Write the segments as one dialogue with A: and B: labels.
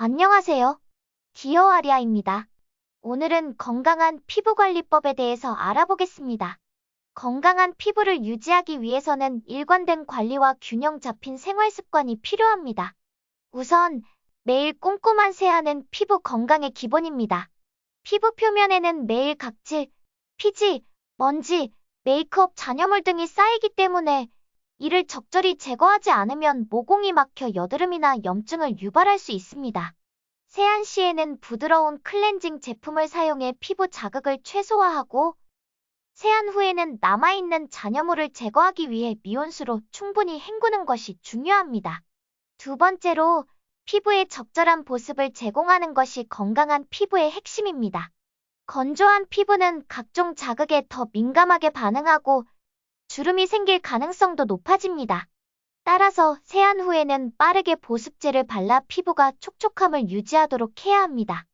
A: 안녕하세요. 디어아리아입니다. 오늘은 건강한 피부관리법에 대해서 알아보겠습니다. 건강한 피부를 유지하기 위해서는 일관된 관리와 균형 잡힌 생활 습관이 필요합니다. 우선, 매일 꼼꼼한 세안은 피부 건강의 기본입니다. 피부 표면에는 매일 각질, 피지, 먼지, 메이크업 잔여물 등이 쌓이기 때문에 이를 적절히 제거하지 않으면 모공이 막혀 여드름이나 염증을 유발할 수 있습니다. 세안 시에는 부드러운 클렌징 제품을 사용해 피부 자극을 최소화하고, 세안 후에는 남아있는 잔여물을 제거하기 위해 미온수로 충분히 헹구는 것이 중요합니다. 두 번째로, 피부에 적절한 보습을 제공하는 것이 건강한 피부의 핵심입니다. 건조한 피부는 각종 자극에 더 민감하게 반응하고 주름이 생길 가능성도 높아집니다. 따라서 세안 후에는 빠르게 보습제를 발라 피부가 촉촉함을 유지하도록 해야 합니다.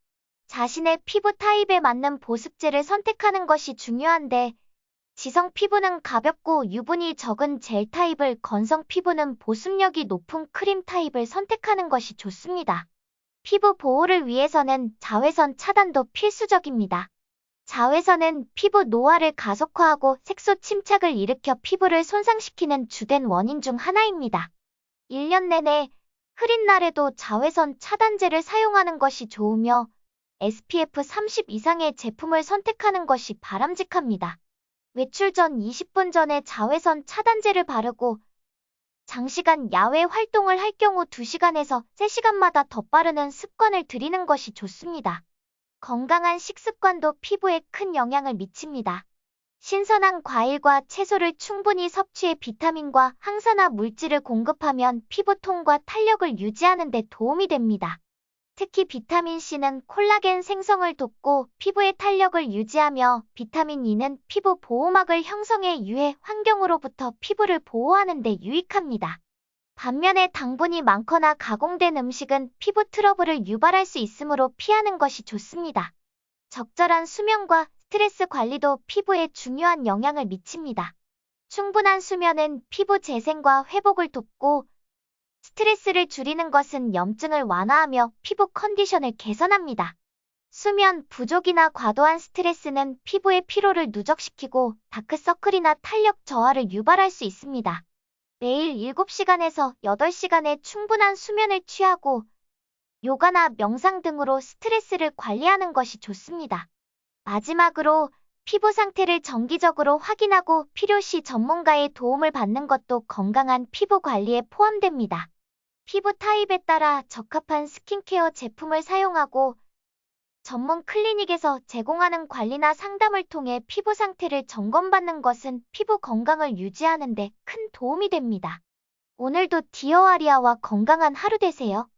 A: 자신의 피부 타입에 맞는 보습제를 선택하는 것이 중요한데, 지성 피부는 가볍고 유분이 적은 젤 타입을, 건성 피부는 보습력이 높은 크림 타입을 선택하는 것이 좋습니다. 피부 보호를 위해서는 자외선 차단도 필수적입니다. 자외선은 피부 노화를 가속화하고 색소 침착을 일으켜 피부를 손상시키는 주된 원인 중 하나입니다. 1년 내내 흐린 날에도 자외선 차단제를 사용하는 것이 좋으며 SPF 30 이상의 제품을 선택하는 것이 바람직합니다. 외출 전 20분 전에 자외선 차단제를 바르고 장시간 야외 활동을 할 경우 2시간에서 3시간마다 덧바르는 습관을 들이는 것이 좋습니다. 건강한 식습관도 피부에 큰 영향을 미칩니다. 신선한 과일과 채소를 충분히 섭취해 비타민과 항산화 물질을 공급하면 피부통과 탄력을 유지하는 데 도움이 됩니다. 특히 비타민C는 콜라겐 생성을 돕고 피부의 탄력을 유지하며, 비타민 E는 피부 보호막을 형성해 유해 환경으로부터 피부를 보호하는 데 유익합니다. 반면에 당분이 많거나 가공된 음식은 피부 트러블을 유발할 수 있으므로 피하는 것이 좋습니다. 적절한 수면과 스트레스 관리도 피부에 중요한 영향을 미칩니다. 충분한 수면은 피부 재생과 회복을 돕고, 스트레스를 줄이는 것은 염증을 완화하며 피부 컨디션을 개선합니다. 수면 부족이나 과도한 스트레스는 피부의 피로를 누적시키고 다크서클이나 탄력 저하를 유발할 수 있습니다. 매일 7시간에서 8시간의 충분한 수면을 취하고 요가나 명상 등으로 스트레스를 관리하는 것이 좋습니다. 마지막으로, 피부 상태를 정기적으로 확인하고 필요시 전문가의 도움을 받는 것도 건강한 피부 관리에 포함됩니다. 피부 타입에 따라 적합한 스킨케어 제품을 사용하고 전문 클리닉에서 제공하는 관리나 상담을 통해 피부 상태를 점검받는 것은 피부 건강을 유지하는 데 큰 도움이 됩니다. 오늘도 디어아리아와 건강한 하루 되세요.